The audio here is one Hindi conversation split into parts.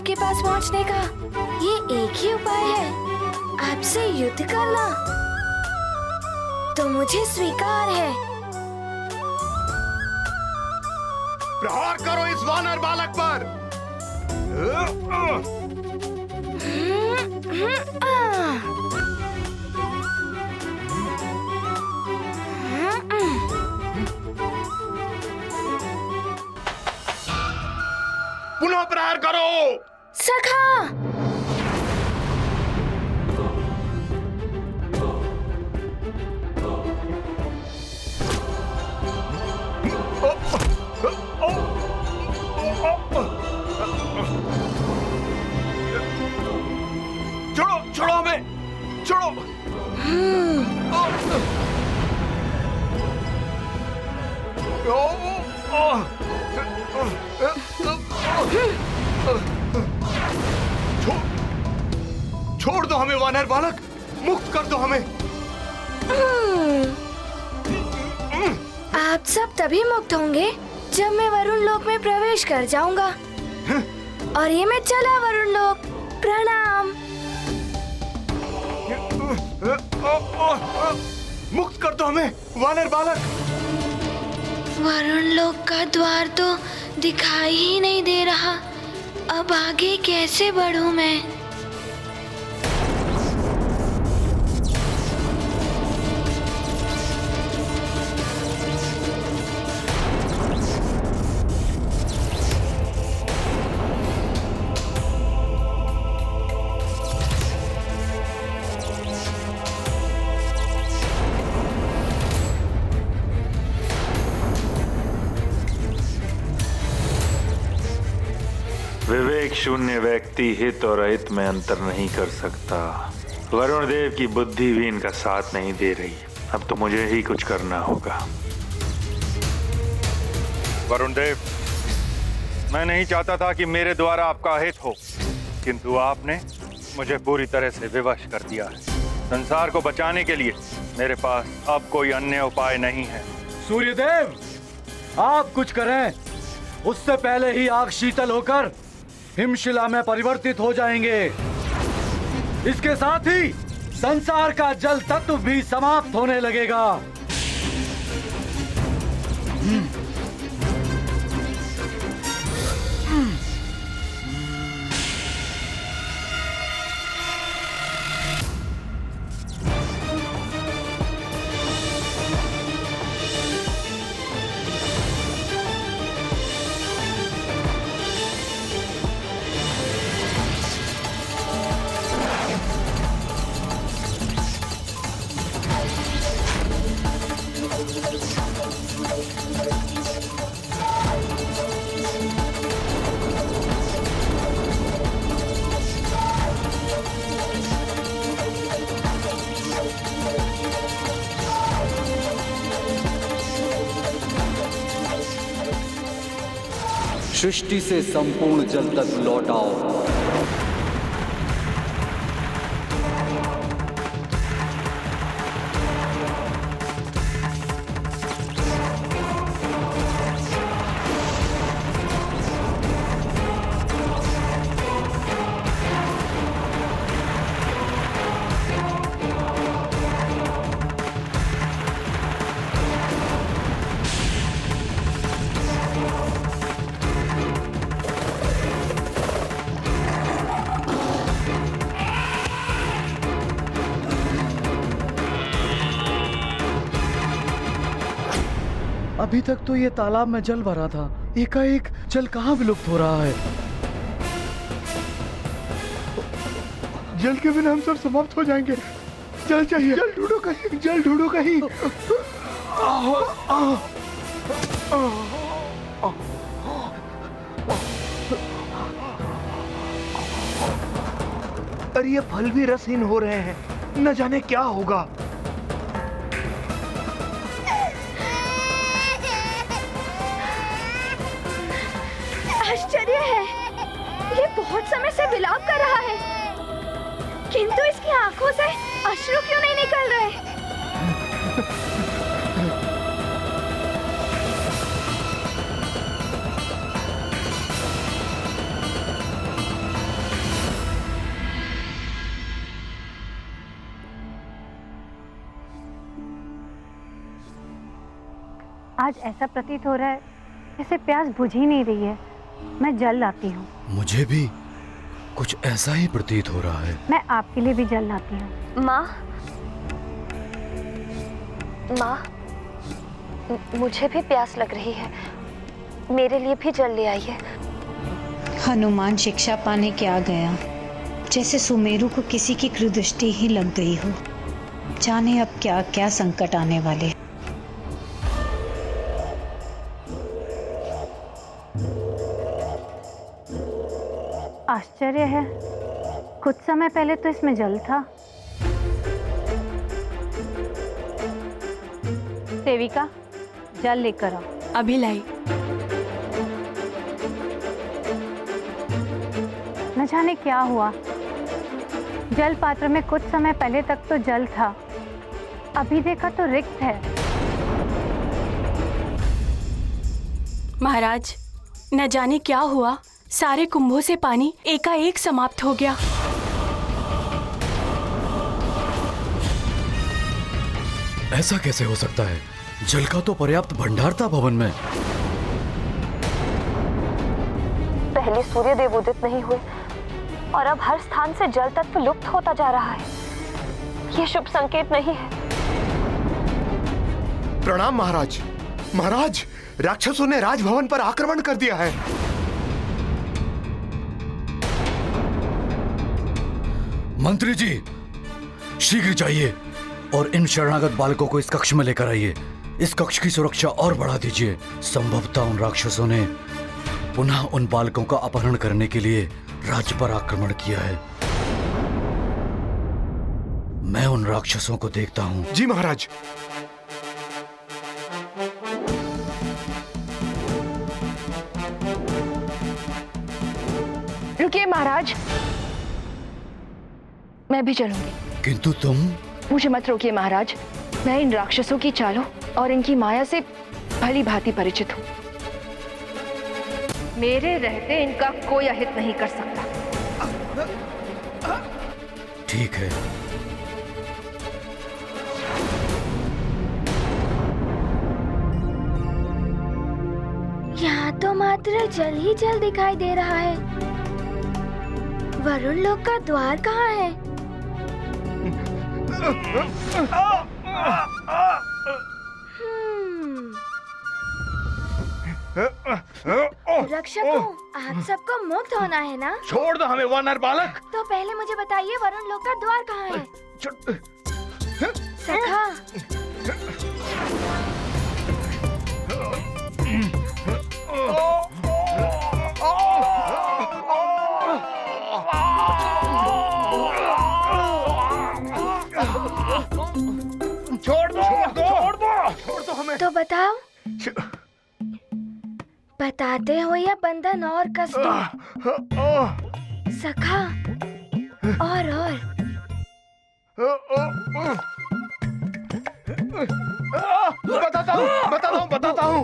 आपके पास पहुंचने का ये एक ही उपाय है, आपसे युद्ध करना। तो मुझे स्वीकार है। प्रहार करो इस वानर बालक पर। पुनः प्रहार करो। सखा! छोड़ो, छोड़ो हमें, छोड़ो। छोड़ दो हमें वानर बालक, मुक्त कर दो हमें। आप सब तभी मुक्त होंगे जब मैं वरुण लोक में प्रवेश कर जाऊंगा। और ये मैं चला वरुण लोक। प्रणाम। मुक्त कर दो हमें वानर बालक। वरुण लोक का द्वार तो दिखाई ही नहीं दे रहा। अब आगे कैसे बढ़ूं मैं? विवेक शून्य व्यक्ति हित और अहित में अंतर नहीं कर सकता। वरुण देव की बुद्धि भी इनका साथ नहीं दे रही। अब तो मुझे ही कुछ करना होगा। वरुण देव, मैं नहीं चाहता था कि मेरे द्वारा आपका हित हो, किंतु आपने मुझे पूरी तरह से विवश कर दिया है। संसार को बचाने के लिए मेरे पास अब कोई अन्य उपाय नहीं है। सूर्यदेव, आप कुछ करें, उससे पहले ही आग शीतल होकर हिमशिला में परिवर्तित हो जाएंगे। इसके साथ ही संसार का जल तत्व भी समाप्त होने लगेगा। सृष्टि से संपूर्ण जल तक लौट आओ। अभी तक तो ये तालाब में जल भरा था, एकाएक जल कहाँ विलुप्त हो रहा है? जल के बिना हम सब समाप्त हो जाएंगे। जल चाहिए, जल ढूंढो कहीं, जल ढूंढो कहीं। अरे ये फल भी रसहीन हो रहे हैं, न जाने क्या होगा। आश्चर्य है, ये बहुत समय से विलाप कर रहा है, किंतु इसकी आंखों से अश्रु क्यों नहीं निकल रहे? आज ऐसा प्रतीत हो रहा है जैसे प्यास बुझ ही नहीं रही है। मैं जल लाती हूँ। मुझे भी कुछ ऐसा ही प्रतीत हो रहा है। मैं आपके लिए भी जल लाती हूँ। माँ, माँ, मुझे भी प्यास लग रही है, मेरे लिए भी जल ले आइए। हनुमान शिक्षा पाने क्या गया, जैसे सुमेरु को किसी की कृदृष्टि ही लग गई हो। जाने अब क्या क्या संकट आने वाले। आश्चर्य है, कुछ समय पहले तो इसमें जल था। सेविका, जल लेकर आओ। अभी लाई। न जाने क्या हुआ, जल पात्र में कुछ समय पहले तक तो जल था, अभी देखा तो रिक्त है। महाराज, न जाने क्या हुआ, सारे कुंभों से पानी एकाएक समाप्त हो गया। ऐसा कैसे हो सकता है? जल का तो पर्याप्त भंडार था भवन में। पहले सूर्य देव उदित नहीं हुए और अब हर स्थान से जल तत्व लुप्त होता जा रहा है। ये शुभ संकेत नहीं है। प्रणाम महाराज। महाराज, राक्षसों ने राजभवन पर आक्रमण कर दिया है। मंत्री जी, शीघ्र जाइए और इन शरणागत बालकों को इस कक्ष में लेकर आइए। इस कक्ष की सुरक्षा और बढ़ा दीजिए। संभवतः उन राक्षसों ने पुनः उन बालकों का अपहरण करने के लिए राज्य पर आक्रमण किया है। मैं उन राक्षसों को देखता हूँ। जी महाराज। रुकिए महाराज, मैं भी चलूंगी। किंतु तुम? मुझे मत रोकिए महाराज, मैं इन राक्षसों की चालों और इनकी माया से भली भांति परिचित हूँ। मेरे रहते इनका कोई अहित नहीं कर सकता। ठीक है। यहाँ तो मात्र जल ही जल दिखाई दे रहा है। वरुण लोक का द्वार कहाँ है? रक्षकों, आप सबको मुक्त होना है ना? छोड़ दो हमें वानर बालक। तो पहले मुझे बताइए, वरुण लोक का द्वार कहाँ है? सखा, छोड़ दो हमें। तो बताओ, बताते हो या बंधन और कष्ट? सखा, और बताता हूँ।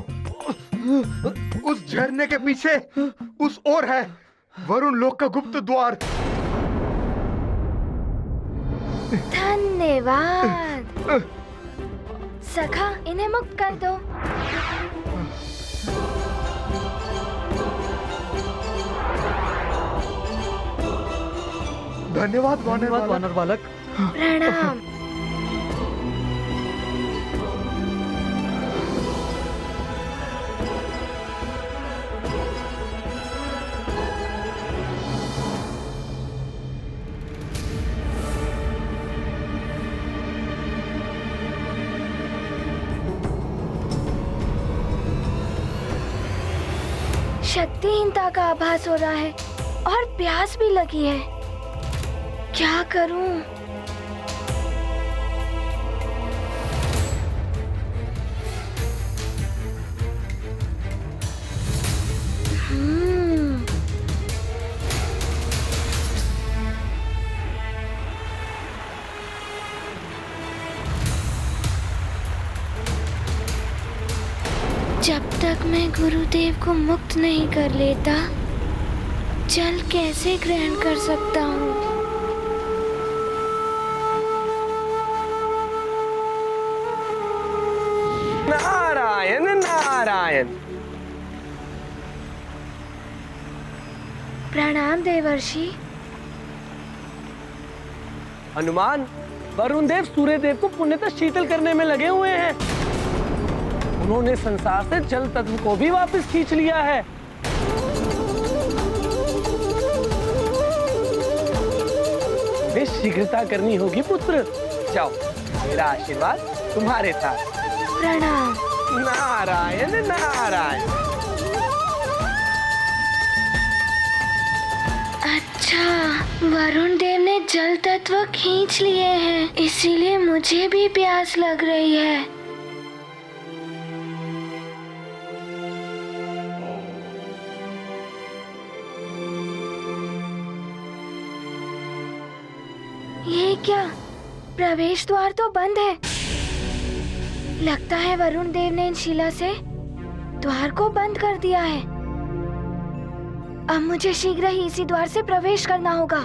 उस झरने के पीछे उस ओर है वरुण लोक का गुप्त द्वार। धन्यवाद। सखा, इन्हें मुक्त कर दो। धन्यवाद वानर बालक। प्रणाम। शक्तिहीनता का आभास हो रहा है और प्यास भी लगी है। क्या करूं? जब तक मैं गुरुदेव को मुक्त नहीं कर लेता, जल कैसे ग्रहण कर सकता हूँ? नारायण नारायण। नारायण। प्रणाम देवर्षि। हनुमान, वरुण देव सूर्य देव को पुण्यतः शीतल करने में लगे हुए हैं। उन्होंने संसार से जल तत्व को भी वापस खींच लिया है। तुम्हें शीघ्रता करनी होगी पुत्र। जाओ, मेरा आशीर्वाद तुम्हारे साथ। प्रणाम। नारायण नारायण। अच्छा, वरुण देव ने जल तत्व खींच लिए हैं, इसीलिए मुझे भी प्यास लग रही है। ये क्या? प्रवेश द्वार तो बंद है। लगता है वरुण देव ने इन शिला से द्वार को बंद कर दिया है। अब मुझे शीघ्र ही इसी द्वार से प्रवेश करना होगा।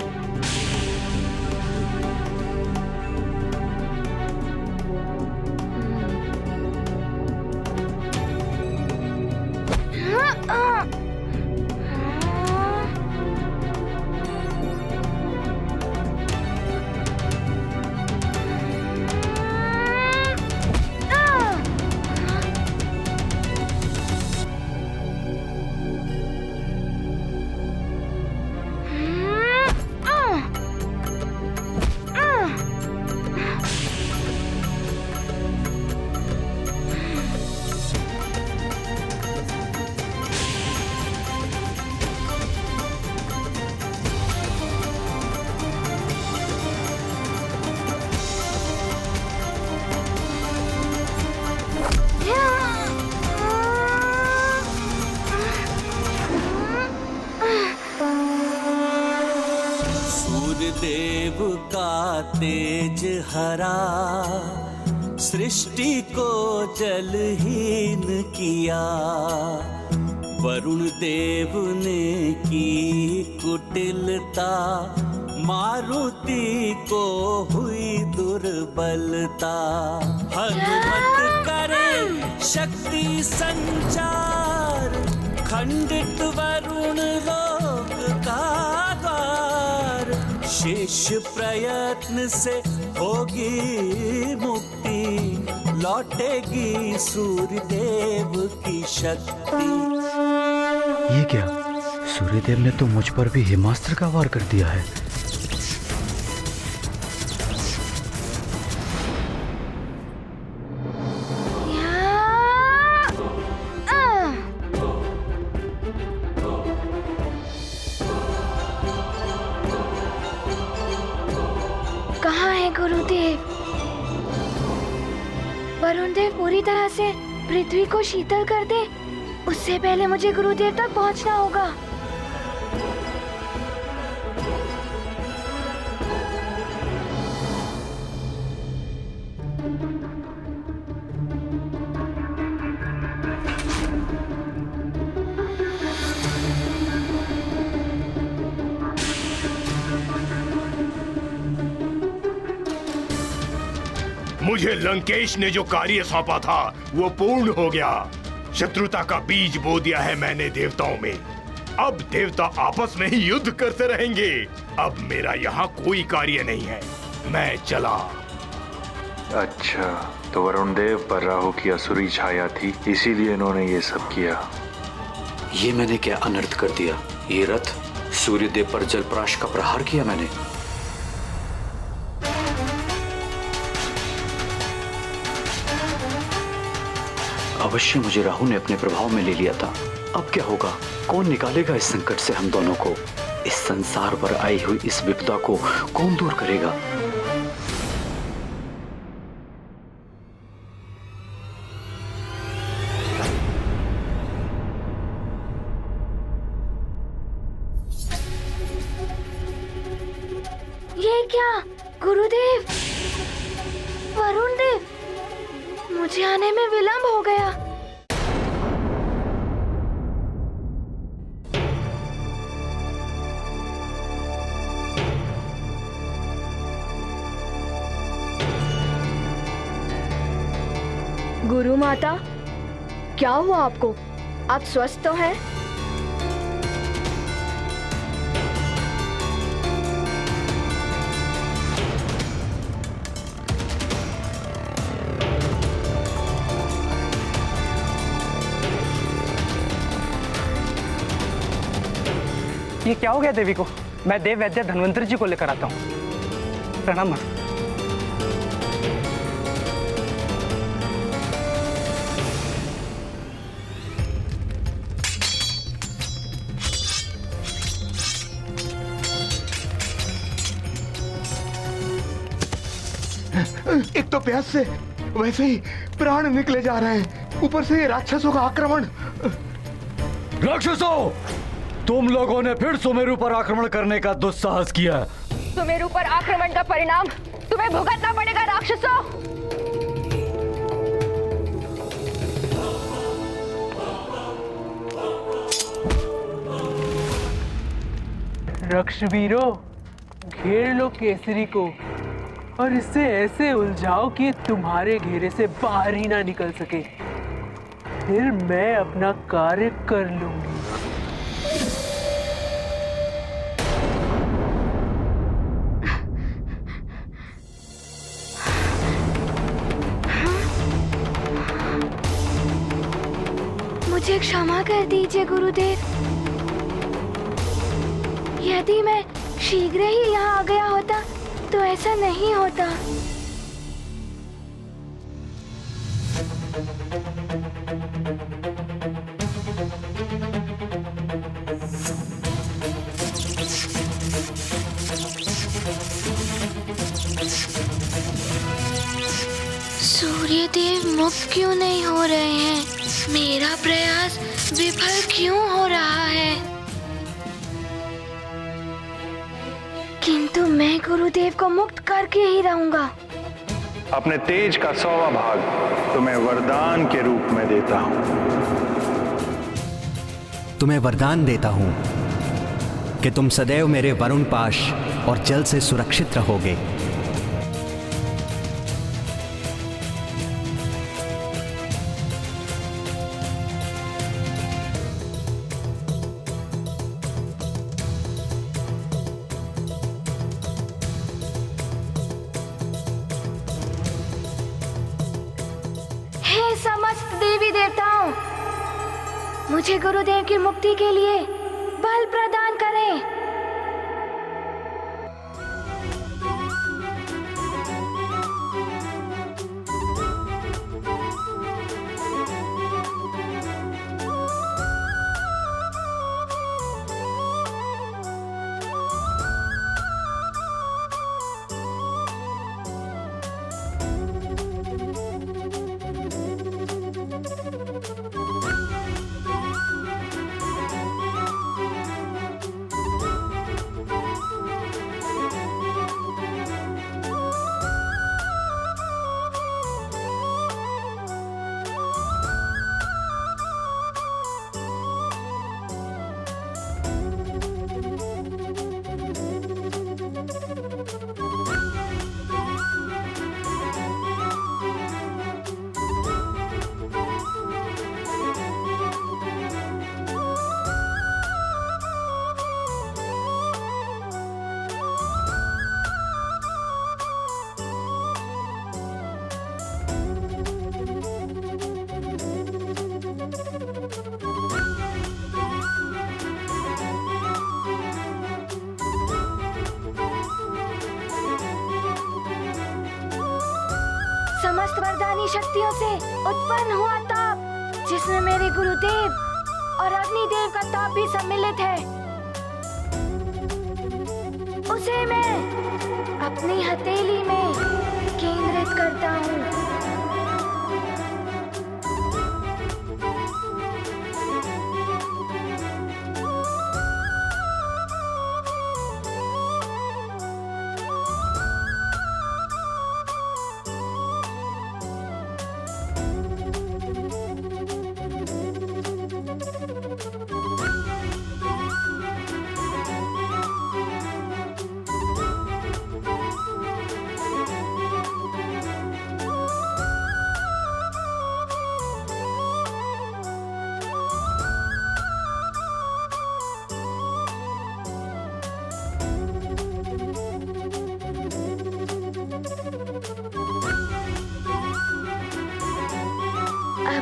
देव का तेज हरा, सृष्टि को जलहीन किया। वरुण देव ने की कुटिलता, मारुति को हुई दुर्बलता। हनुमत करे शक्ति संचार, खंडित वरुण लोक का द्वार। शेष प्रयत्न से होगी मुक्ति, लौटेगी सूर्य देव की शक्ति। ये क्या? सूर्यदेव ने तो मुझ पर भी हिमास्त्र का वार कर दिया है। कहाँ है गुरुदेव? वरुण देव पूरी तरह से पृथ्वी को शीतल कर दे, उससे पहले मुझे गुरुदेव तक पहुँचना होगा। मुझे लंकेश ने जो कार्य सौंपा था वो पूर्ण हो गया। शत्रुता का बीज बो दिया है मैंने देवताओं में। अब देवता आपस में ही युद्ध करते रहेंगे। अब मेरा यहाँ कोई कार्य नहीं है, मैं चला। अच्छा, तो वरुण देव पर राहु की असुरी छाया थी, इसीलिए इन्होंने ये सब किया। ये मैंने क्या अनर्थ कर दिया? ये रथ सूर्यदेव पर जलप्राश का प्रहार किया मैंने। अवश्य मुझे राहु ने अपने प्रभाव में ले लिया था। अब क्या होगा? कौन निकालेगा इस संकट से हम दोनों को? इस संसार पर आई हुई इस विपदा को कौन दूर करेगा? ये क्या? गुरुदेव, वरुण देव, मुझे आने में विलंब हो गया। गुरु माता, क्या हुआ आपको? आप स्वस्थ तो हैं? ये क्या हो गया देवी को? मैं देव वैद्य धन्वंतरी जी को लेकर आता हूँ। प्रणाम माँ। एक तो प्यास से वैसे ही प्राण निकले जा रहे हैं, ऊपर से ये राक्षसों का आक्रमण। राक्षसों, तुम लोगों ने फिर सुमेरु पर आक्रमण करने का दुस्साहस किया। सुमेरु पर आक्रमण का परिणाम तुम्हें भुगतना पड़ेगा राक्षसों। रक्षवीरों, घेर लो केसरी को और इससे ऐसे उलझाओ कि तुम्हारे घेरे से बाहर ही ना निकल सके। फिर मैं अपना कार्य कर लूंगी। मुझे क्षमा कर दीजिए गुरुदेव। यदि मैं शीघ्र ही यहाँ आ गया होता तो ऐसा नहीं होता। सूर्यदेव मुक्त क्यों नहीं हो रहे हैं? मेरा प्रयास विफल क्यों हो रहा है? किंतु मैं गुरुदेव को मुक्त करके ही रहूंगा। अपने तेज का 100वां भाग तुम्हें वरदान के रूप में देता हूं। तुम्हें वरदान देता हूं कि तुम सदैव मेरे वरुण पाश और जल से सुरक्षित रहोगे। समस्त देवी देवताओं, मुझे गुरुदेव की मुक्ति के लिए बल प्रदान करें। समस्त वरदानी शक्तियों से उत्पन्न हुआ ताप, जिसमें मेरे गुरुदेव और अग्निदेव का ताप भी सम्मिलित है, उसे मैं अपनी हथेली में केंद्रित करता हूँ।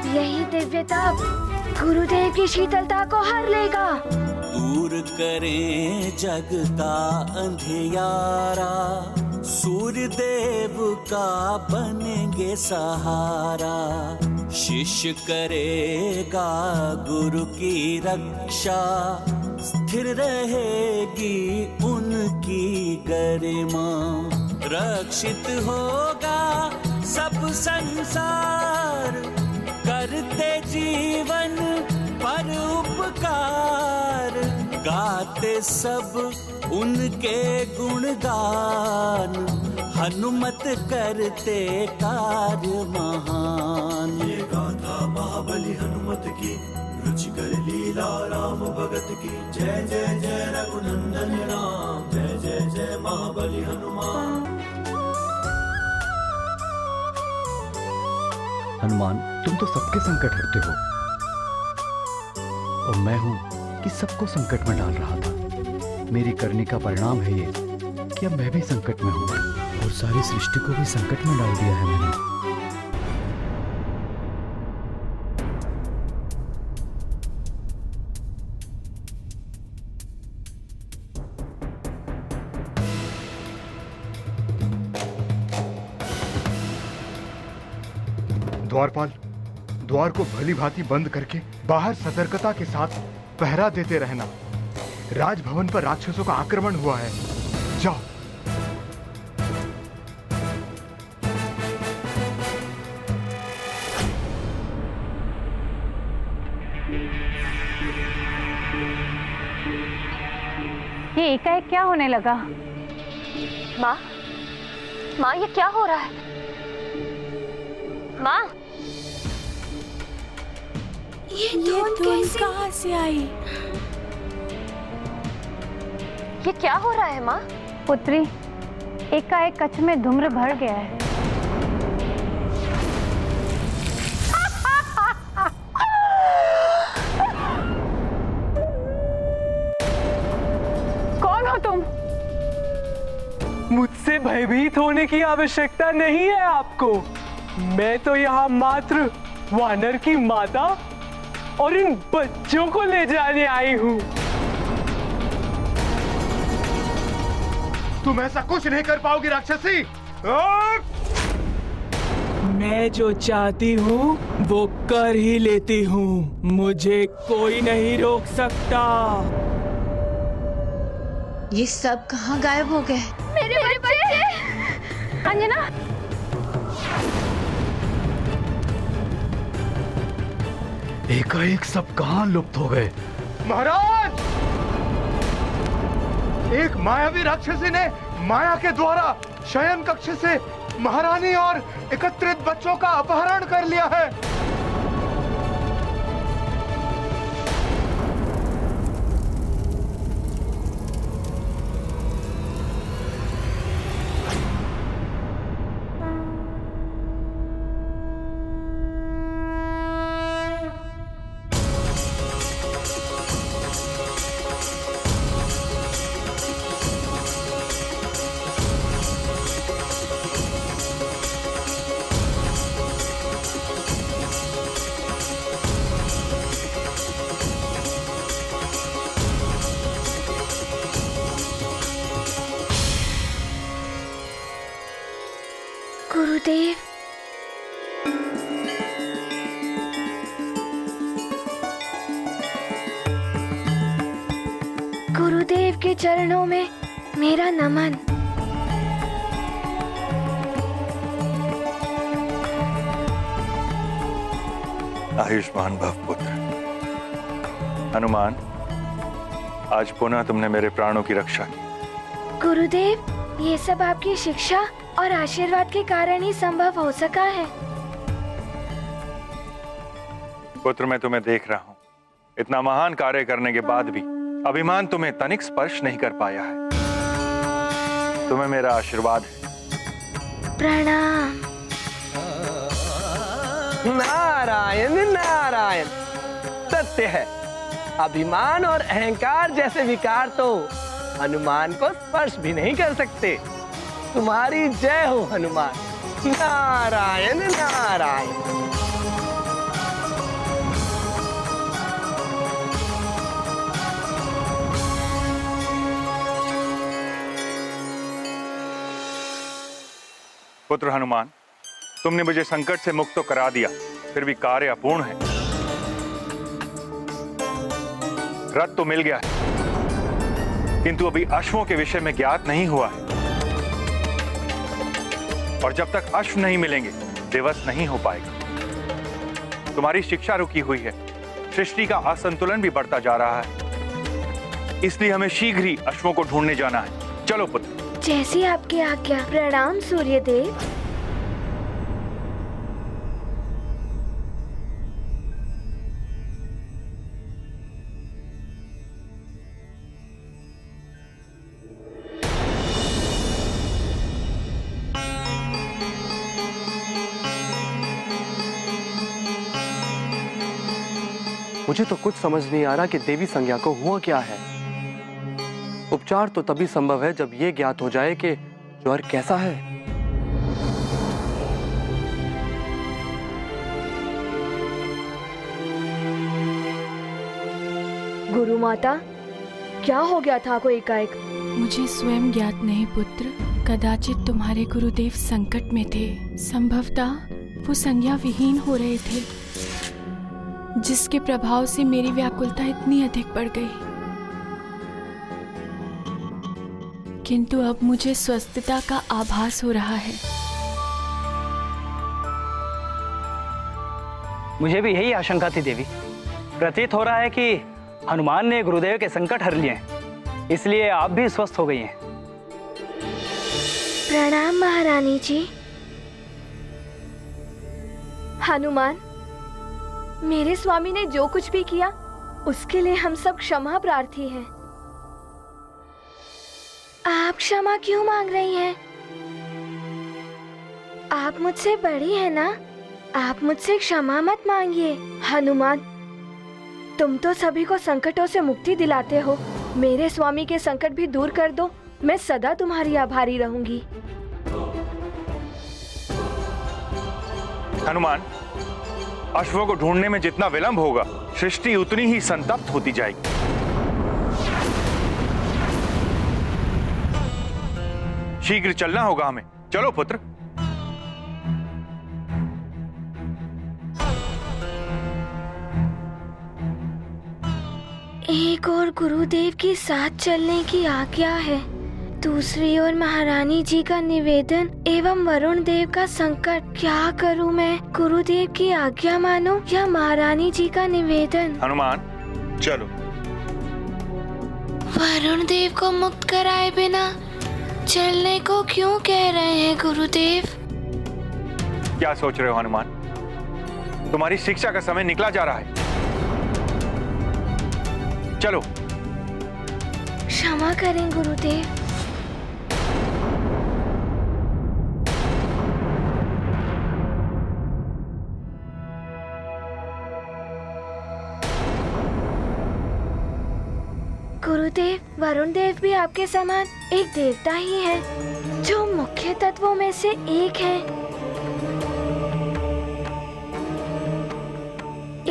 यही दिव्य ताप गुरुदेव की शीतलता को हर लेगा। दूर करें जग का अंधियारा, सूर्य देव का बनेंगे सहारा। शिष्य करेगा गुरु की रक्षा, स्थिर रहेगी उनकी गरिमा। रक्षित होगा सब संसार, करते जीवन पर उपकार। गाते सब उनके गुणगान, हनुमत करते कार्य महान। ये गाथा महाबली हनुमत की, रुचिकर लीला राम भगत की। जय जय जय रघुनंदन राम, जय जय जय महाबली हनुमान। हनुमान, तुम तो सबके संकट हरते हो, और मैं हूं कि सबको संकट में डाल रहा था। मेरी करनी का परिणाम है ये कि अब मैं भी संकट में हूं, और सारी सृष्टि को भी संकट में डाल दिया है मैंने। द्वारपाल, द्वार को भली भांति बंद करके बाहर सतर्कता के साथ पहरा देते रहना। राजभवन पर राक्षसों का आक्रमण हुआ है। जाओ। ये एकाएक क्या होने लगा? माँ, माँ ये क्या हो रहा है? माँ, ये धुंध कहाँ से आई? ये क्या हो रहा है माँ? पुत्री, एकाएक कच्छ में धूम्र भर गया है। कौन हो तुम? मुझसे भयभीत होने की आवश्यकता नहीं है आपको। मैं तो यहाँ मात्र वानर की माता और इन बच्चों को ले जाने आई हूँ। तुम ऐसा कुछ नहीं कर पाओगी राक्षसी। मैं जो चाहती हूँ वो कर ही लेती हूँ। मुझे कोई नहीं रोक सकता। ये सब कहाँ गायब हो गए? मेरे बच्चे। अंजना, एकाएक सब कहाँ लुप्त हो गए? महाराज, एक मायावी राक्षसी ने माया के द्वारा शयन कक्ष से महारानी और एकत्रित बच्चों का अपहरण कर लिया है। गुरुदेव, गुरुदेव के चरणों में मेरा नमन। आयुष्मान भव पुत्र। हनुमान, आज पुनः तुमने मेरे प्राणों की रक्षा की। गुरुदेव, ये सब आपकी शिक्षा और आशीर्वाद के कारण ही संभव हो सका है। पुत्र, मैं तुम्हें देख रहा हूं। इतना महान कार्य करने के बाद भी अभिमान तुम्हें तनिक स्पर्श नहीं कर पाया है। तुम्हें मेरा आशीर्वाद है। प्रणाम। नारायण नारायण। सत्य है, अभिमान और अहंकार जैसे विकार तो हनुमान को स्पर्श भी नहीं कर सकते। तुम्हारी जय हो हनुमान। नारायण नारायण। पुत्र हनुमान, तुमने मुझे संकट से मुक्त तो करा दिया, फिर भी कार्य अपूर्ण है। रथ तो मिल गया है, किंतु अभी अश्वों के विषय में ज्ञात नहीं हुआ है। और जब तक अश्व नहीं मिलेंगे, दिवस नहीं हो पाएगा। तुम्हारी शिक्षा रुकी हुई है, सृष्टि का असंतुलन भी बढ़ता जा रहा है, इसलिए हमें शीघ्र ही अश्वों को ढूंढने जाना है। चलो पुत्र। जैसी आपकी आज्ञा। प्रणाम सूर्यदेव। मुझे तो कुछ समझ नहीं आ रहा कि देवी संज्ञा को हुआ क्या है। उपचार तो तभी संभव है जब ये ज्ञात हो जाए कि ज्वर कैसा है। गुरु माता, क्या हो गया था को एकाएक? मुझे स्वयं ज्ञात नहीं पुत्र, कदाचित तुम्हारे गुरुदेव संकट में थे। संभवतः वो संज्ञा विहीन हो रहे थे, जिसके प्रभाव से मेरी व्याकुलता इतनी अधिक बढ़ गई। किंतु अब मुझे स्वस्थता का आभास हो रहा है। मुझे भी यही आशंका थी देवी। प्रतीत हो रहा है कि हनुमान ने गुरुदेव के संकट हर लिए हैं, इसलिए आप भी स्वस्थ हो गई हैं। प्रणाम महारानी जी। हनुमान, मेरे स्वामी ने जो कुछ भी किया उसके लिए हम सब क्षमा प्रार्थी हैं। आप क्षमा क्यों मांग रही हैं? आप मुझसे बड़ी हैं ना, आप मुझसे क्षमा मत मांगिए। हनुमान, तुम तो सभी को संकटों से मुक्ति दिलाते हो, मेरे स्वामी के संकट भी दूर कर दो, मैं सदा तुम्हारी आभारी रहूंगी। हनुमान, अश्वों को ढूंढने में जितना विलंब होगा, सृष्टि उतनी ही संतप्त होती जाएगी। शीघ्र चलना होगा हमें। चलो पुत्र। एक और गुरुदेव के साथ चलने की आज्ञा है, दूसरी ओर महारानी जी का निवेदन एवं वरुण देव का संकट। क्या करूं मैं? गुरुदेव की आज्ञा मानो या महारानी जी का निवेदन? हनुमान, चलो। वरुण देव को मुक्त कराए बिना चलने को क्यों कह रहे हैं गुरुदेव? क्या सोच रहे हो हनुमान? तुम्हारी शिक्षा का समय निकला जा रहा है। चलो। क्षमा करें गुरुदेव। गुरुदेव, वरुण देव भी आपके समान एक देवता ही है, जो मुख्य तत्वों में से एक है।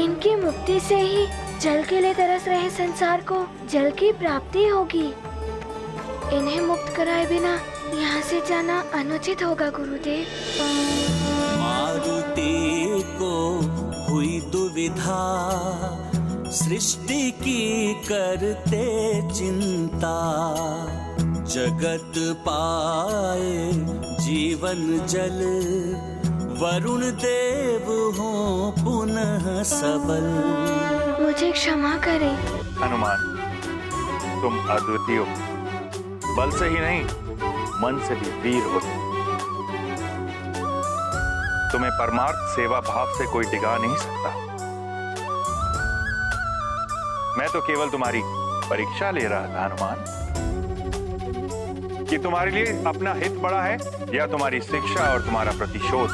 इनकी मुक्ति से ही जल के लिए तरस रहे संसार को जल की प्राप्ति होगी। इन्हें मुक्त कराए बिना यहाँ से जाना अनुचित होगा गुरुदेव। मारुति को हुई दुविधा, सृष्टि की करते चिंता, जगत पाए जीवन जल, वरुण देव हो पुनः सबल। मुझे क्षमा करें। हनुमान, तुम अद्वितीय हो, बल से ही नहीं मन से भी वीर हो। तुम्हें परमार्थ सेवा भाव से कोई डिगा नहीं सकता। मैं तो केवल तुम्हारी परीक्षा ले रहा था हनुमान, कि तुम्हारे लिए अपना हित बड़ा है या तुम्हारी शिक्षा और तुम्हारा प्रतिशोध।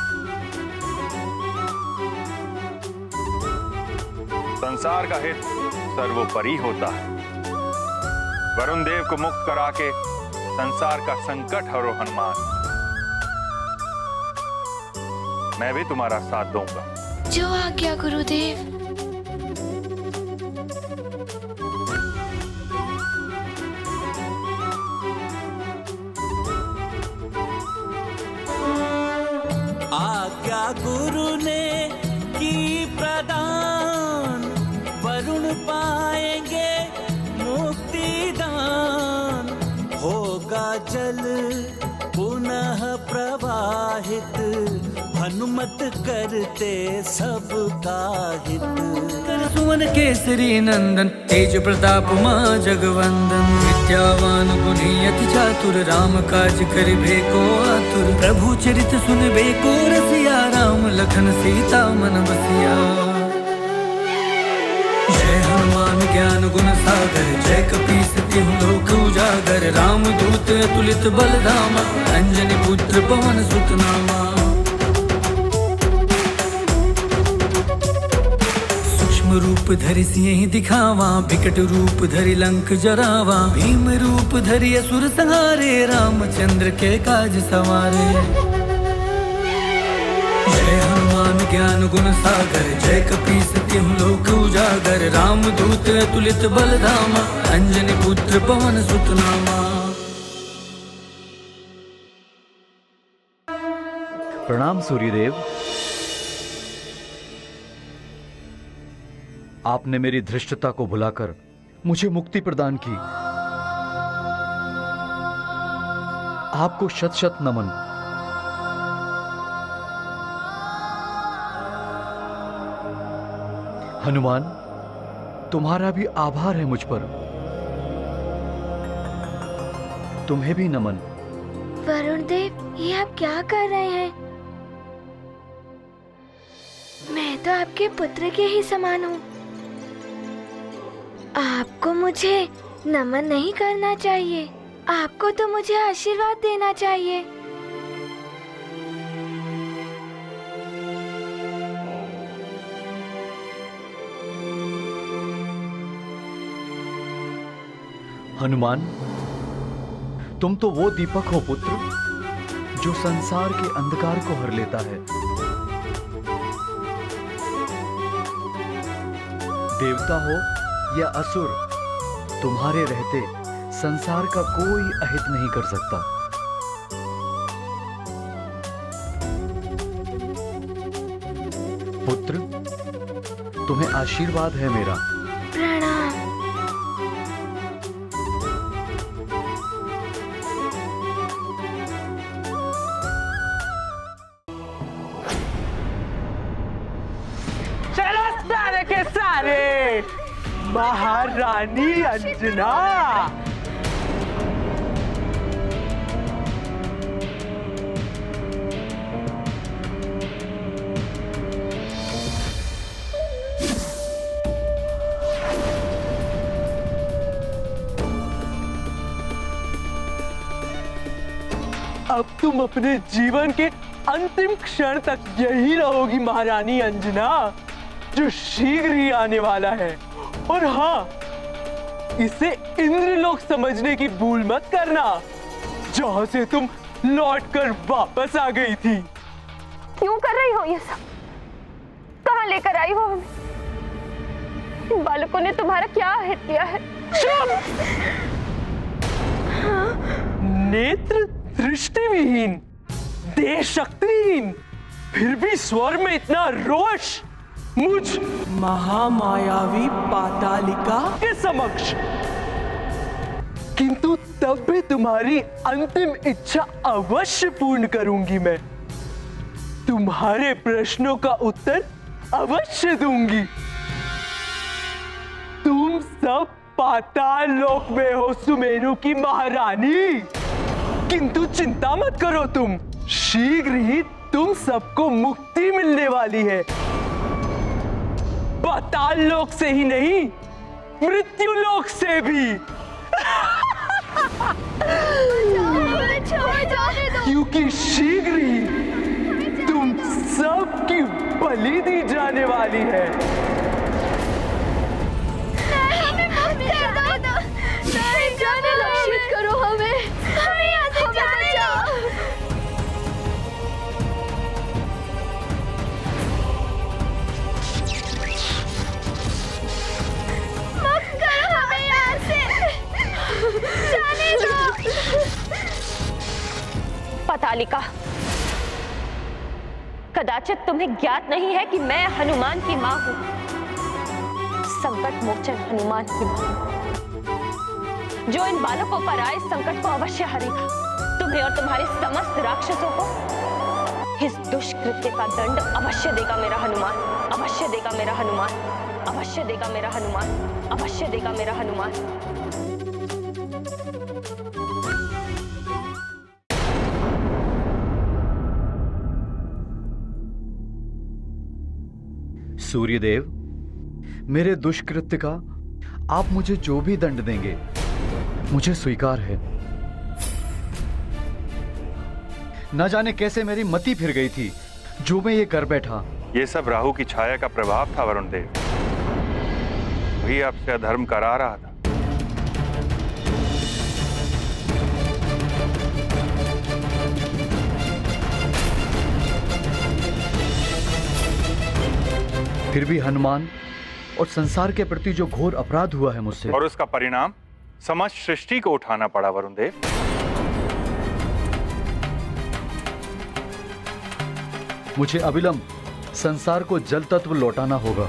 संसार का हित सर्वोपरि होता है। वरुण देव को मुक्त करा के संसार का संकट हरो हनुमान। मैं भी तुम्हारा साथ दूंगा। जो आज्ञा गुरुदेव। आज्ञा गुरु ने की प्रदान, वरुण पाएंगे मुक्ति दान। होगा जल पुनः प्रवाहित, हनुमत करते सबका हित। कर सुवन केसरी नंदन, तेज प्रताप मां जगवंदन। विद्यावान गुणी अति चातुर, राम काज करिबे को आतुर। प्रभु चरित सुनबे को रसिया, राम लखन सीता मन बसिया। जय हनुमान ज्ञान गुण सागर, जय कपीस तिहु लोक उजागर। राम दूत अतुलित बल धामा, अंजनी पुत्र पवन सुत नामा। रूप धरि सिंह दिखावा, विकट रूप धरि लंक जरावा। भीम रूप धरि असुर संहारे, रामचंद्र के काज सवारे। जय हनुमान ज्ञान गुण सागर, जय कपीस तिहु लोक उजागर। राम दूत अतुलित बल धामा, अंजनी पुत्र पवन सुत नामा। प्रणाम सूर्यदेव। आपने मेरी धृष्टता को भुलाकर मुझे मुक्ति प्रदान की। आपको शत शत नमन। हनुमान, तुम्हारा भी आभार है मुझ पर। तुम्हें भी नमन। वरुण देव, ये आप क्या कर रहे हैं? मैं तो आपके पुत्र के ही समान हूँ। आपको मुझे नमन नहीं करना चाहिए, आपको तो मुझे आशीर्वाद देना चाहिए। हनुमान, तुम तो वो दीपक हो पुत्र, जो संसार के अंधकार को हर लेता है। देवता हो या असुर, तुम्हारे रहते संसार का कोई अहित नहीं कर सकता। पुत्र, तुम्हें आशीर्वाद है मेरा। प्रणाम। चलो सारे के सारे, महारानी अंजना। अब तुम अपने जीवन के अंतिम क्षण तक यही रहोगी महारानी अंजना, जो शीघ्र ही आने वाला है। और हाँ, इसे इंद्रलोक समझने की भूल मत करना, जहां से तुम लौटकर वापस आ गई थी। क्यों कर रही हो ये सब? कहाँ लेकर आई हो हमें? इन बालकों ने तुम्हारा क्या हित किया है? चुप! नेत्र दृष्टिविहीन, देह शक्तिहीन, फिर भी स्वर में इतना रोष मुझ महामायावी पातालिका के समक्ष। किंतु तब भी तुम्हारी अंतिम इच्छा अवश्य पूर्ण करूंगी मैं। तुम्हारे प्रश्नों का उत्तर अवश्य दूंगी। तुम सब पाताल लोक में हो सुमेरु की महारानी, किंतु चिंता मत करो, तुम शीघ्र ही तुम सबको मुक्ति मिलने वाली है। पाताल लोक से ही नहीं, मृत्यु लोक से भी। क्योंकि शीघ्र ही तुम सबकी बलि दी जाने वाली है। रक्षित करो हमें, बचाओ। मत करो हमें यहाँ से, जाने दो। पातालिका, कदाचित तुम्हें ज्ञात नहीं है कि मैं हनुमान की मां हूं, संकट मोचन हनुमान की मां, जो इन बालकों पर आए संकट को अवश्य हरेगा। तुम्हें और तुम्हारे समस्त राक्षसों को इस दुष्कृत्य का दंड अवश्य देगा मेरा हनुमान, अवश्य देगा मेरा हनुमान, अवश्य देगा मेरा हनुमान, अवश्य देगा मेरा हनुमान। सूर्यदेव, मेरे दुष्कृत्य का आप मुझे जो भी दंड देंगे मुझे स्वीकार है। न जाने कैसे मेरी मति फिर गई थी जो मैं ये कर बैठा। ये सब राहु की छाया का प्रभाव था वरुण देव, वही आपसे अधर्म करा रहा था। फिर भी हनुमान और संसार के प्रति जो घोर अपराध हुआ है मुझसे, और उसका परिणाम समस्त सृष्टि को उठाना पड़ा वरुण देव। मुझे अविलंब संसार को जल तत्व लौटाना होगा।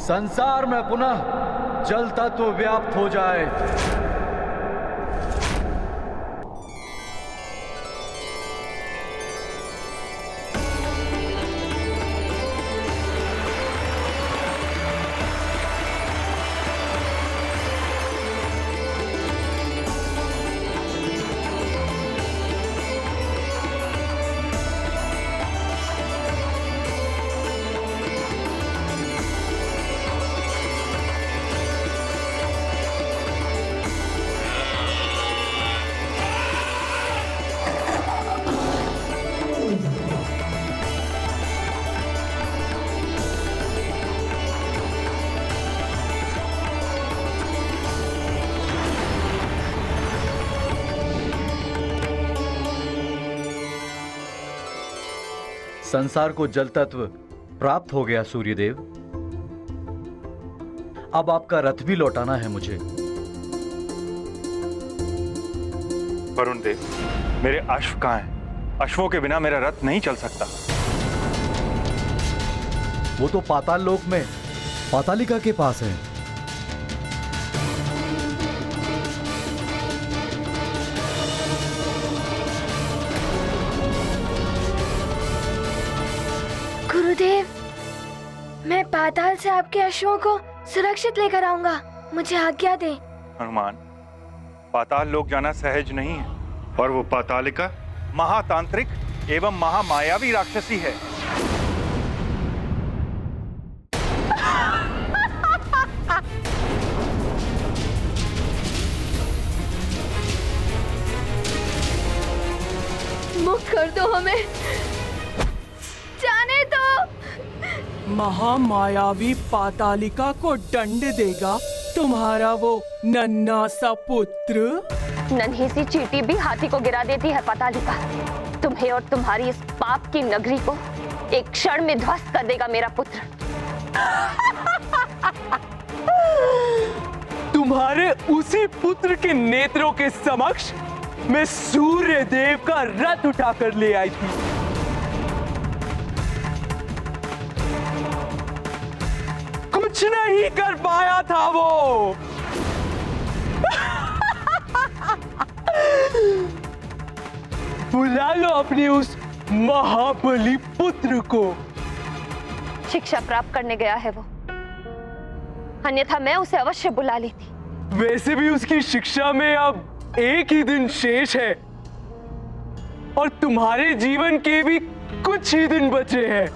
संसार में पुनः जल तत्व व्याप्त हो जाए। संसार को जल तत्व प्राप्त हो गया सूर्यदेव। अब आपका रथ भी लौटाना है मुझे। वरुण देव, मेरे अश्व कहां हैं? अश्वों के बिना मेरा रथ नहीं चल सकता। वो तो पाताल लोक में पातालिका के पास है। गुरुदेव, मैं पाताल से आपके अश्वों को सुरक्षित लेकर आऊंगा, मुझे आज्ञा दें। हनुमान, पाताल लोक जाना सहज नहीं है, और वो पातालिका महातांत्रिक एवं महामायावी राक्षसी है। मुक्त कर दो हमें, जाने दो। महामायावी पातालिका को दंड देगा तुम्हारा वो नन्हा सा पुत्र। नन्ही सी चींटी भी हाथी को गिरा देती है पातालिका। तुम्हें और तुम्हारी इस पाप की नगरी को एक क्षण में ध्वस्त कर देगा मेरा पुत्र। तुम्हारे उसी पुत्र के नेत्रों के समक्ष मैं सूर्य देव का रथ उठाकर ले आई थी। कुछ नहीं कर पाया था वो। बुला लो अपने उस महाबली पुत्र को। शिक्षा प्राप्त करने गया है वो, अन्यथा मैं उसे अवश्य बुला लेती। वैसे भी उसकी शिक्षा में अब एक ही दिन शेष है, और तुम्हारे जीवन के भी कुछ ही दिन बचे हैं।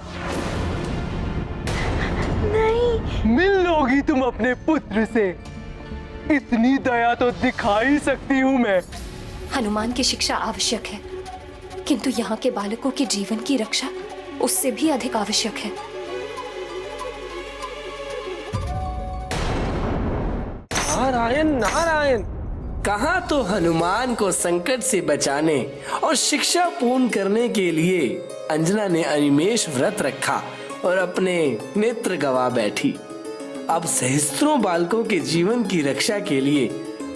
नहीं। मिल लोगी तुम अपने पुत्र से, इतनी दया तो दिखा ही सकती हूँ मैं। हनुमान की शिक्षा आवश्यक है, किंतु यहाँ के बालकों के जीवन की रक्षा उससे भी अधिक आवश्यक है। नारायण नारायण, कहाँ तो हनुमान को संकट से बचाने और शिक्षा पूर्ण करने के लिए अंजना ने अनिमेष व्रत रखा और अपने नेत्र गवा बैठी। अब सहस्त्रों बालकों के जीवन की रक्षा के लिए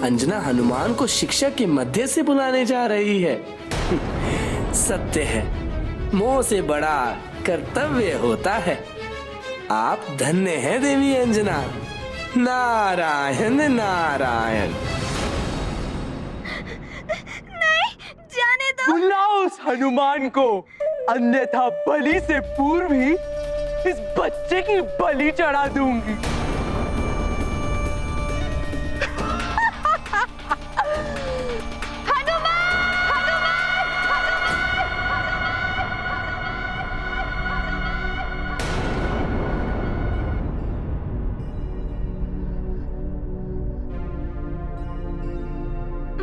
अंजना हनुमान को शिक्षा के मध्य से बुलाने जा रही है। सत्य है, मोह से बड़ा कर्तव्य होता है। आप धन्य हैं देवी अंजना। नारायण नारायण। नहीं, जाने दो। बुलाओ उस हनुमान को, अन्यथा बलि से पूर्व ही इस बच्चे की बलि चढ़ा दूंगी।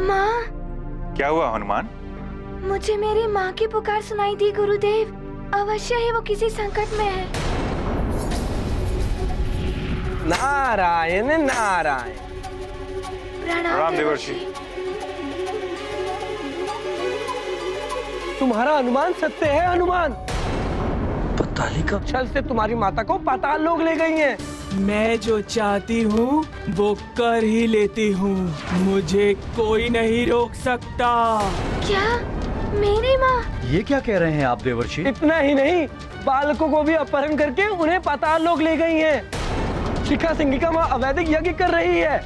माँ, क्या हुआ हनुमान? मुझे मेरी माँ की पुकार सुनाई दी गुरुदेव। अवश्य ही वो किसी संकट में है। नारायण नारायण। प्रणाम देवर्षि। तुम्हारा अनुमान सत्य है हनुमान। पतालिका छल से तुम्हारी माता को पाताल लोक ले गई हैं। मैं जो चाहती हूँ वो कर ही लेती हूँ, मुझे कोई नहीं रोक सकता। क्या मेरी माँ? ये क्या कह रहे हैं आप देवर्षि? इतना ही नहीं, बालकों को भी अपहरण करके उन्हें पाताल लोक ले गई हैं। शिखा सिंगिका माँ अवैधिक यज्ञ कर रही है,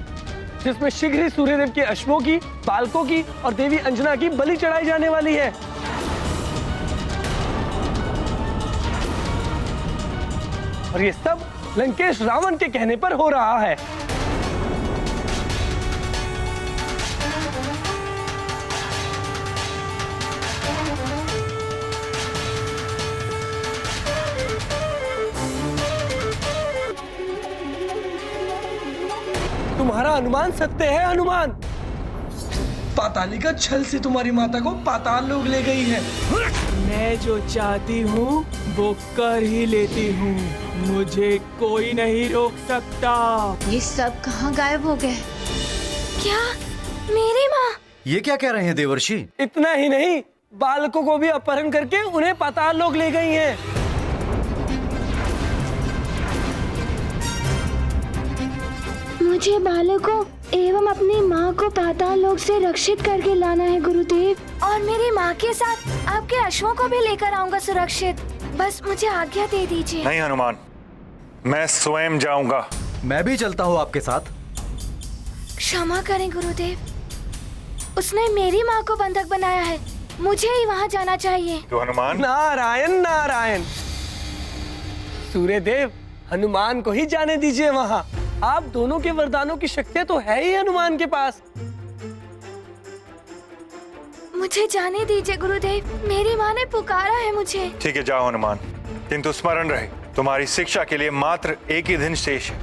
जिसमें शीघ्र ही सूर्यदेव के अश्वों की, बालकों की और देवी अंजना की बलि चढ़ाई जाने वाली है। और ये सब लंकेश रावण के कहने पर हो रहा है। तुम्हारा अनुमान सत्य है हनुमान। पातालिका छल से तुम्हारी माता को पाताल लोक ले गई है। मैं जो चाहती हूँ वो कर ही लेती हूँ, मुझे कोई नहीं रोक सकता। ये सब कहाँ गायब हो गए? क्या मेरी माँ? ये क्या कह रहे हैं देवर्षि? इतना ही नहीं, बालकों को भी अपहरण करके उन्हें पाताल लोक ले गई हैं। मुझे बालकों एवं अपनी माँ को पाताल लोक से रक्षित करके लाना है गुरुदेव, और मेरी माँ के साथ आपके अश्वों को भी लेकर आऊंगा सुरक्षित। बस मुझे आज्ञा दे दीजिए। नहीं हनुमान, मैं स्वयं जाऊंगा। मैं भी चलता हूँ आपके साथ। क्षमा करें गुरुदेव, उसने मेरी माँ को बंधक बनाया है, मुझे ही वहाँ जाना चाहिए। तो हनुमान? नारायण नारायण। सूर्यदेव, हनुमान को ही जाने दीजिए वहाँ। आप दोनों के वरदानों की शक्तियाँ तो है ही हनुमान के पास। मुझे जाने दीजिए गुरुदेव, मेरी माँ ने पुकारा है मुझे। ठीक है, जाओ हनुमान, किंतु स्मरण रहे तुम्हारी शिक्षा के लिए मात्र एक ही दिन शेष है।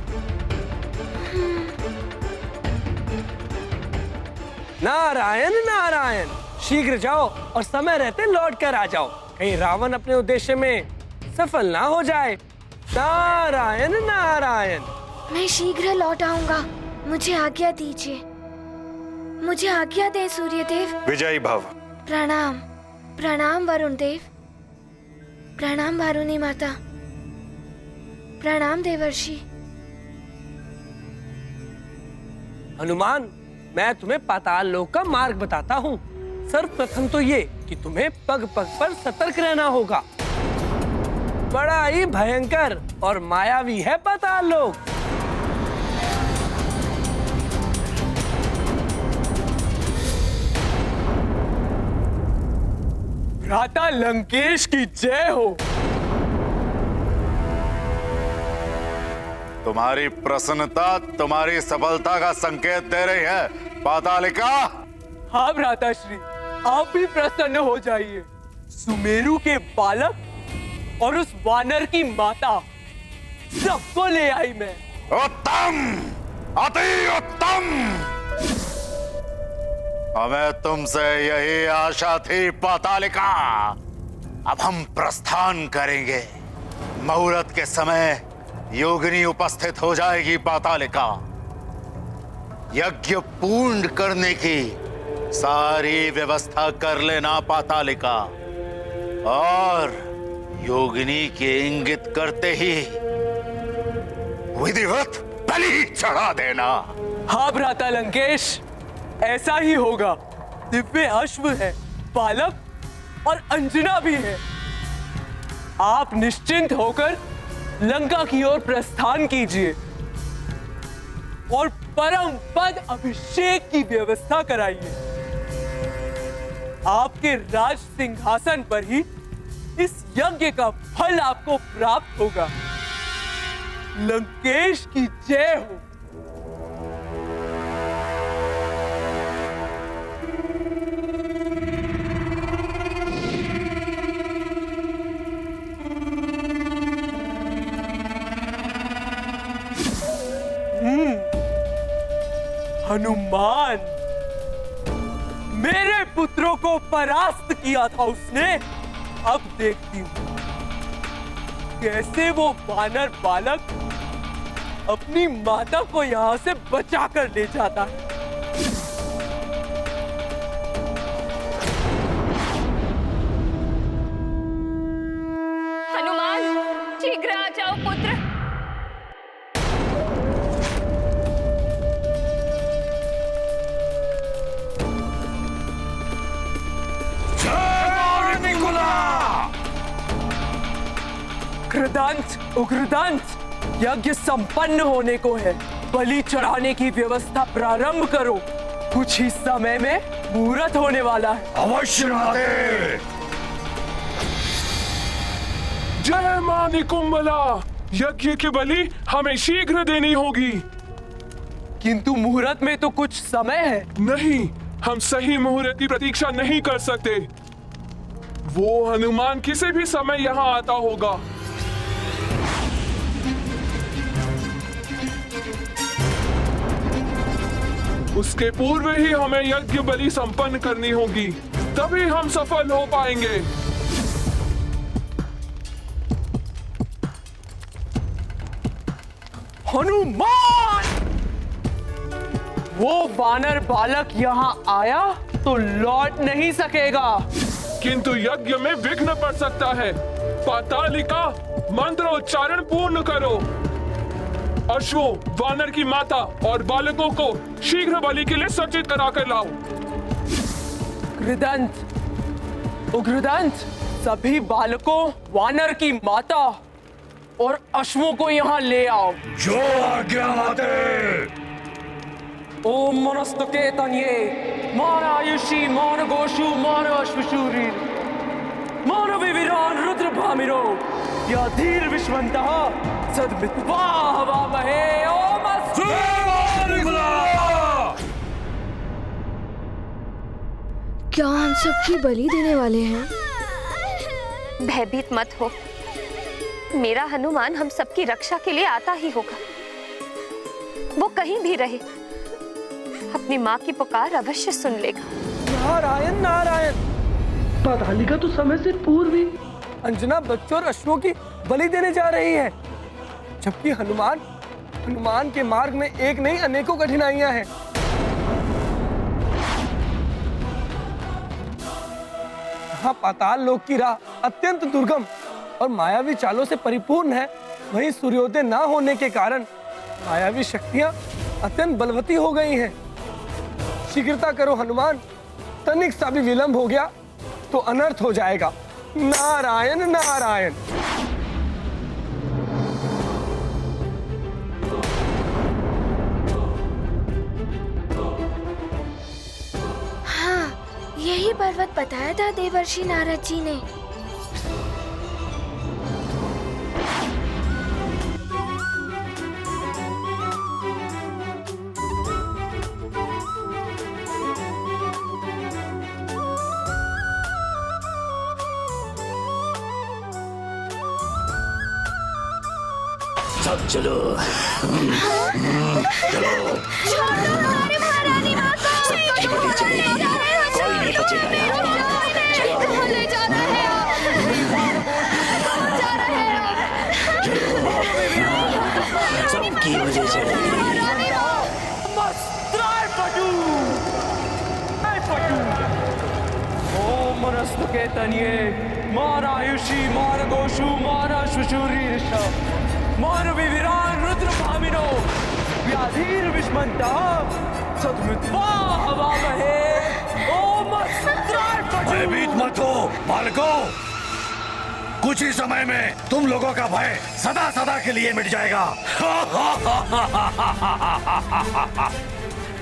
नारायण नारायण। शीघ्र जाओ और समय रहते लौट कर आ जाओ, कहीं रावण अपने उद्देश्य में सफल ना हो जाए। नारायण नारायण। मैं शीघ्र लौट आऊंगा, मुझे आज्ञा दीजिए। मुझे आज्ञा दे सूर्यदेव। विजयी भव। प्रणाम। प्रणाम वरुण देव। प्रणाम वारुणी माता। प्रणाम देवर्षि। हनुमान, मैं तुम्हें पाताल लोक का मार्ग बताता हूँ। सर्वप्रथम तो ये कि तुम्हें पग पग पर सतर्क रहना होगा। बड़ा ही भयंकर और मायावी है पाताल लोक। भ्राता लंकेश की जय हो। तुम्हारी प्रसन्नता तुम्हारी सफलता का संकेत दे रही है पातालिका। हाँ भ्राता श्री, आप भी प्रसन्न हो जाइए। सुमेरु के बालक और उस वानर की माता सबको ले आई मैं। उत्तम, अति उत्तम। हमें तुमसे यही आशा थी पातालिका। अब हम प्रस्थान करेंगे। मुहूर्त के समय योगिनी उपस्थित हो जाएगी पातालिका। यज्ञ पूर्ण करने की सारी व्यवस्था कर लेना पातालिका, और योगिनी के इंगित करते ही विधिवत बलि चढ़ा देना। हाँ भ्राता लंकेश, ऐसा ही होगा। दिव्य अश्व है, बालक और अंजना भी है। आप निश्चिंत होकर लंका की ओर प्रस्थान कीजिए और परम पद अभिषेक की व्यवस्था कराइए। आपके राज सिंहासन पर ही इस यज्ञ का फल आपको प्राप्त होगा। लंकेश की जय हो। हनुमान, मेरे पुत्रों को परास्त किया था उसने। अब देखती हूं कैसे वो वानर बालक अपनी माता को यहां से बचा कर ले जाता है। हनुमान, शीघ्र आ जाओ पुत्र। उग्रदंत, उग्रदंत, यज्ञ संपन्न होने को है। बलि चढ़ाने की व्यवस्था प्रारंभ करो। कुछ ही समय में मुहूर्त होने वाला है। अवश्य राधे। जय मां निकुंभला, यज्ञ की बलि हमें शीघ्र देनी होगी। किंतु मुहूर्त में तो कुछ समय है। नहीं, हम सही मुहूर्त की प्रतीक्षा नहीं कर सकते। वो हनुमान किसी भी समय यहाँ आता होगा। उसके पूर्व ही हमें यज्ञ बलि संपन्न करनी होगी, तभी हम सफल हो पाएंगे। हनुमान, वो वानर बालक यहाँ आया तो लौट नहीं सकेगा। किंतु यज्ञ में विघ्न पड़ सकता है। पातालिका, मंत्रोच्चारण पूर्ण करो। अश्वों, वानर की माता और बालकों को शीघ्र बलि के लिए सज्जित कराकर लाओ। उग्रदंत, उग्रदंत, सभी बालकों, वानर की माता और अश्वों को यहाँ ले आओ। जो आज्ञा माते। ओम मनस्तुते तन्ये, मान आयुषी, मान गोषु, मान अश्वशूरी, मान विविरान रुद्र भामिरो, या धीर विश्वंतः सद्मित्वा हवामहे। ओम अस्तु। क्या हम सबकी बलि देने वाले हैं? भयभीत मत हो, मेरा हनुमान हम सबकी रक्षा के लिए आता ही होगा। वो कहीं भी रहे, अपनी माँ की पुकार अवश्य सुन लेगा। नारायण नारायण। पातालिका तो समय से पूर्व ही अंजना बच्चों और अश्वों की बलि देने जा रही है, जबकि हनुमान के मार्ग में एक नहीं अनेकों कठिनाइयां हैं। हाँ, पाताल लोक की राह अत्यंत दुर्गम और मायावी चालों से परिपूर्ण है। वहीं सूर्योदय न होने के कारण मायावी शक्तियां अत्यंत बलवती हो गई हैं। शीघ्रता करो हनुमान, तनिक सा भी विलंब हो गया तो अनर्थ हो जाएगा। नारायण नारायण। हाँ, यही पर्वत बताया था देवर्षि नारद जी ने। सब चलो। चलो। छोड़ो हमारी महारानी माँ को। कोई नहीं बचेगा यहाँ। कहाँ ले जा रहे हैं आप? कहाँ जा रहे हैं आप? सबकी वजह से ओम मनस्तुते तन्ये, मान आयुषी, मान गोषु, मान अश्वशूरी, मान विविरान रुद्र भामिनो, व्याधिर विष्मन्तः सतमित्वा हवामहे ओम अस्त्राय भयभीत मत हो बालकों, कुछ ही समय में तुम लोगों का भय सदा सदा के लिए मिट जाएगा।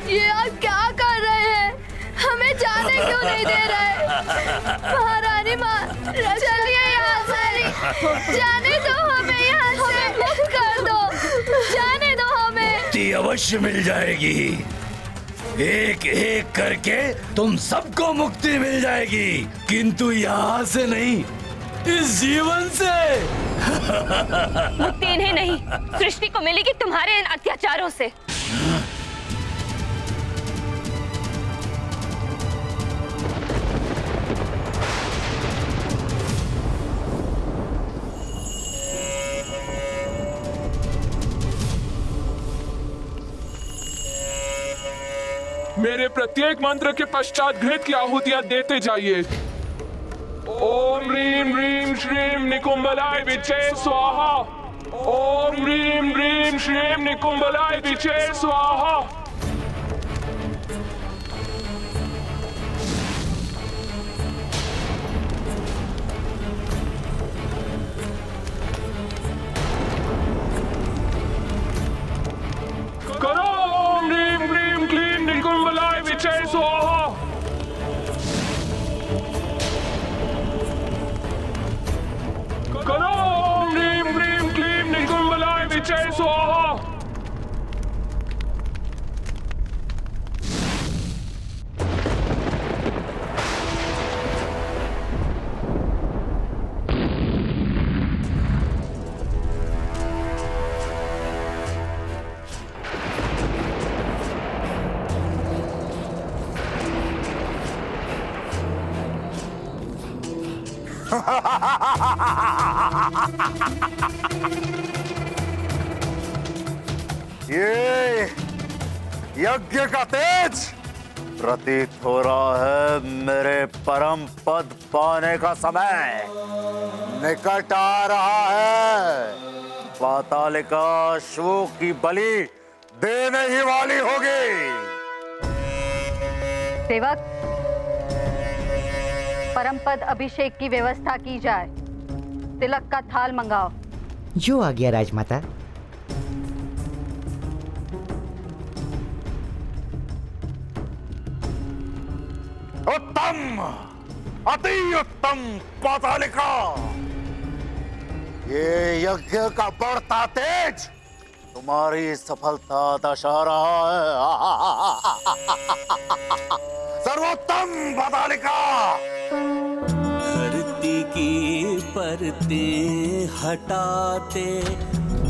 ये आप क्या कर रहे हैं? हमें जाने क्यों नहीं दे रहे? महारानी माँ, चलिए यहाँ से, जाने दो हमें यहाँ से, मुक्त कर दो, जाने दो हमें। मुक्ति अवश्य मिल जाएगी, एक एक करके तुम सबको मुक्ति मिल जाएगी, किंतु यहाँ से नहीं, इस जीवन से। मुक्ति इन्हें नहीं, सृष्टि को मिलेगी तुम्हारे इन अत्याचारों से। मेरे प्रत्येक मंत्र के पश्चात घृत की आहुतियां देते जाइए। ओम ह्रीम ह्रीम श्रीम निकुंभलाय विचे स्वाहा। ओम ह्रीम ह्रीम श्रीम निकुंभलाय विचे स्वाहा। करो ओम ह्रीम ह्रीम क्लीम निकुंभलाय विचे स्वाहा। करो ओम ह्रीम ह्रीम क्लीम निकुंभलाय विचे स्वाहा। ये यज्ञ का तेज प्रतीत हो रहा है मेरे परम पद पाने का समय निकट आ रहा है। पातालिका अश्वों की बलि देने ही वाली होगी। सेवक, परम पद अभिषेक की व्यवस्था की जाए। तिलक का थाल मंगाओ। जो आ गया राजमाता। उत्तम, अति उत्तम पातालिका। ये यज्ञ का बढ़ता तेज तुम्हारी सफलता दर्शा रहा है। सर्वोत्तम पातालिका। धरती की परतें हटाते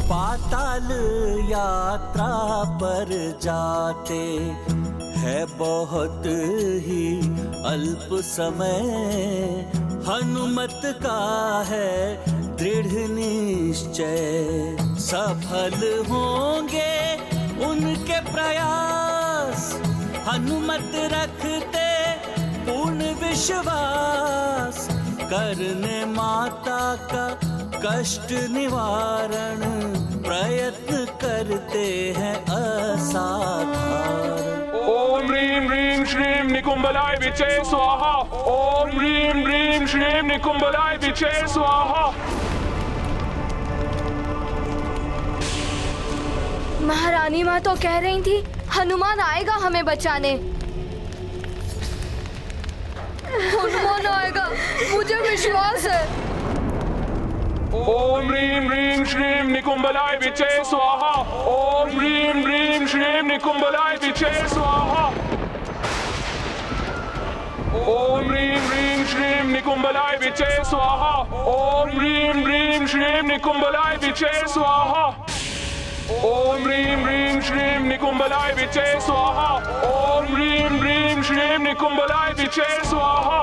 पाताल यात्रा पर जाते है बहुत ही अल्प समय। हनुमत का है दृढ़ निश्चय, सफल होंगे उनके प्रयास। हनुमत रखते पूर्ण विश्वास, करने माता का कष्ट निवारण प्रयत्न करते हैं असाधारण। ओम ह्रीम ह्रीम श्रीम निकुंभलाय विचे स्वाहा। ओम ह्रीम ह्रीम श्रीम निकुंभलाय विचे स्वाहा। महारानी माँ तो कह रही थी हनुमान आएगा हमें बचाने। हनुमान आएगा, मुझे विश्वास है। ओम ह्रीम ह्रीम श्रीम निकुंभलाय विचे स्वाहा। ओम ह्रीम ह्रीम श्रीम निकुंभलाय विचे स्वाहा। ओम ह्रीम ह्रीम श्रीम निकुंभलाय विचे स्वाहा। ओम ह्रीम ह्रीम श्रीम निकुंभलाय विचे स्वाहा। ओम ह्रीम ह्रीम श्रीम निकुंभलाय विचे स्वाहा। ओम ह्रीम ह्रीम श्रीम निकुंभलाय विचे स्वाहा।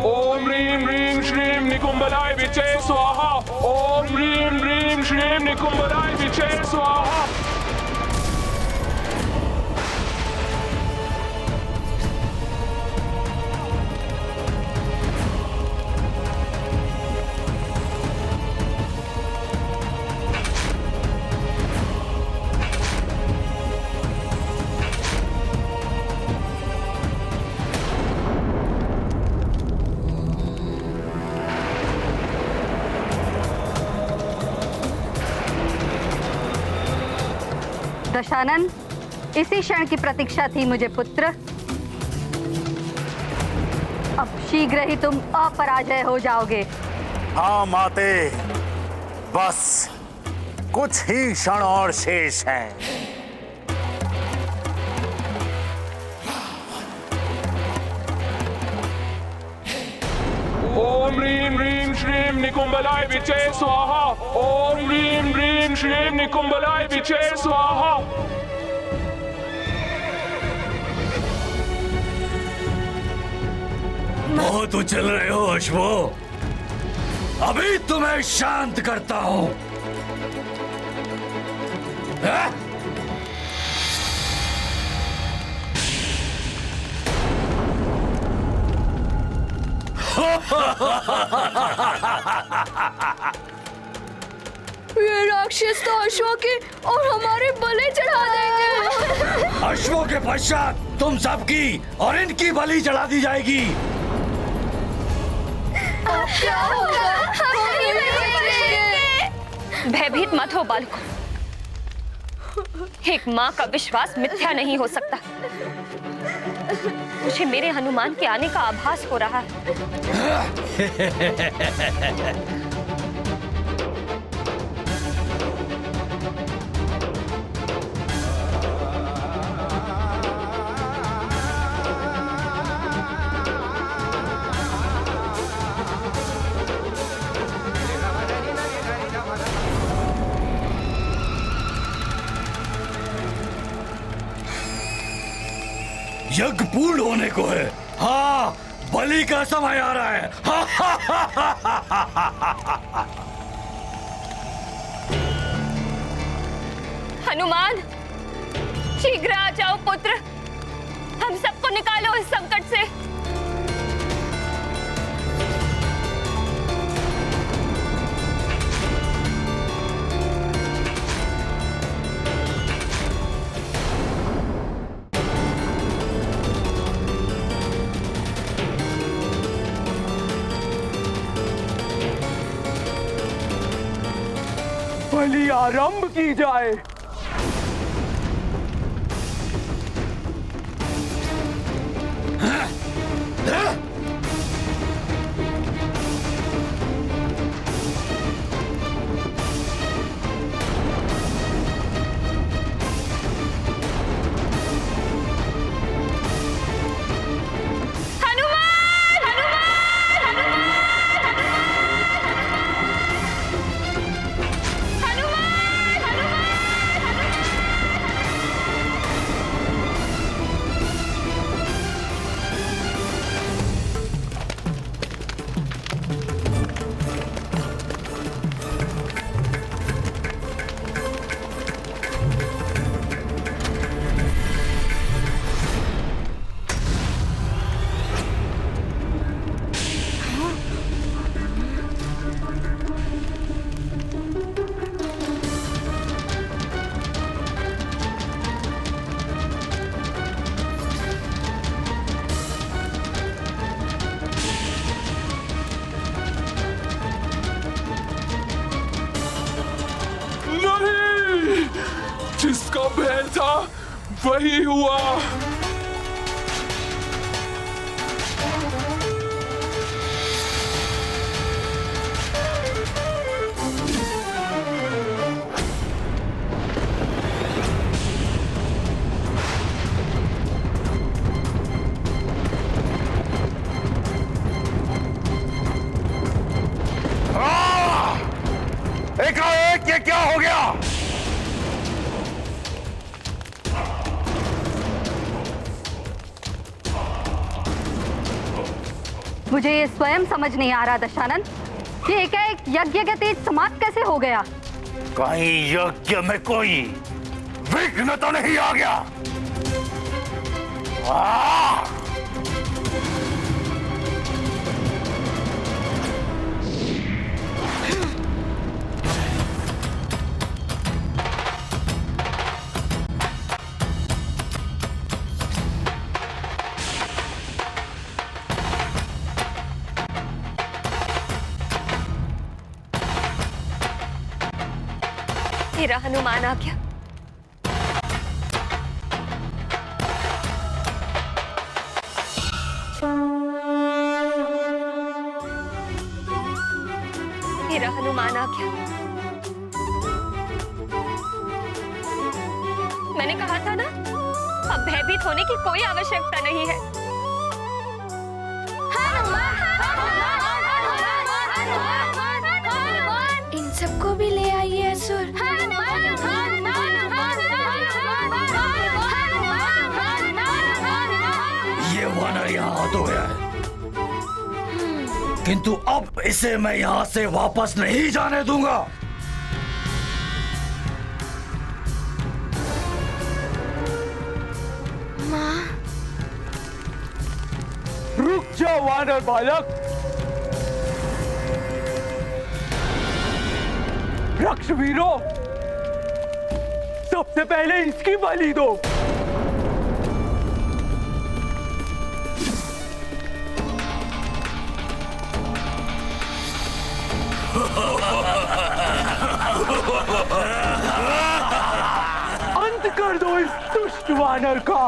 ओम ह्रीम ह्रीम श्रीम निकुंभलाय विचे स्वाहा। ओम ह्रीम ह्रीम श्रीम निकुंभलाय विचे स्वाहा। दशानन, इसी क्षण की प्रतीक्षा थी मुझे पुत्र। अब शीघ्र ही तुम अपराजय हो जाओगे। हाँ माते, बस कुछ ही क्षण और शेष हैं। ओम ह्रीं ह्रीं श्रीं निकुंभलाय विचे स्वाहा। ओम ह्रीं ह्रीं श्रीं निकुंभलाय विचे स्वाहा। बहुत उछल रहे हो अश्वो, अभी तुम्हें शांत करता हूं। ये राक्षस तो अश्वों के और हमारे बलि चढ़ा देंगे। अश्वों के पश्चात तुम सबकी और इनकी बलि चढ़ा दी जाएगी। अब क्या होगा? भयभीत मत हो बालकों, एक माँ का विश्वास मिथ्या नहीं हो सकता। मुझे मेरे हनुमान के आने का आभास हो रहा है। यज्ञ पूर्ण होने को है। हाँ, बलि का समय आ रहा है। हनुमान, शीघ्र आ जाओ पुत्र, हम सबको निकालो इस संकट से। बलि आरंभ की जाए। जिसका भय था वही हुआ। एकाएक ये क्या हो गया? मुझे ये स्वयं समझ नहीं आ रहा दशानन, कि एकाएक यज्ञ का तेज समाप्त कैसे हो गया? कहीं यज्ञ में कोई विघ्न तो नहीं आ गया? तेरा हनुमान आ गया। मैंने कहा था ना, अब भयभीत होने की कोई आवश्यकता नहीं है। इन सबको भी ले आइए असुर। ये वानर यहाँ तो गया है, किंतु अब इसे मैं यहाँ से वापस नहीं जाने दूंगा। माँ, रुक जाओ वानर बालक। रक्षवीरों, सबसे पहले इसकी बलि दो। अंत कर दो इस दुष्ट वानर का।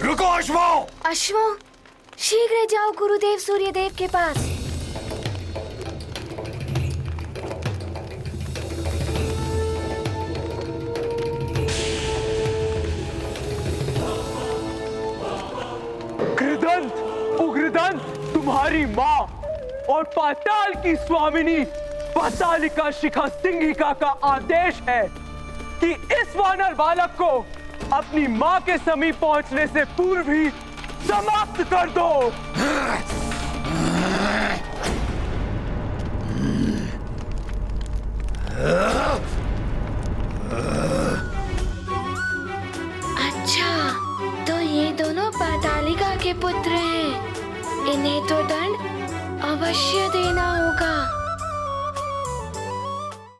रुको अश्वो! अश्वो, शीघ्र जाओ गुरुदेव सूर्यदेव के पास। कृदंत, उग्रदंत, तुम्हारी माँ और पाताल की स्वामिनी पातालिका शिखा सिंहिका का आदेश है कि इस वानर बालक को अपनी माँ के समीप पहुंचने से पूर्व ही समाप्त कर दो। अच्छा, तो ये दोनों पातालिका के पुत्र हैं। इन्हें तो दंड अवश्य देना होगा।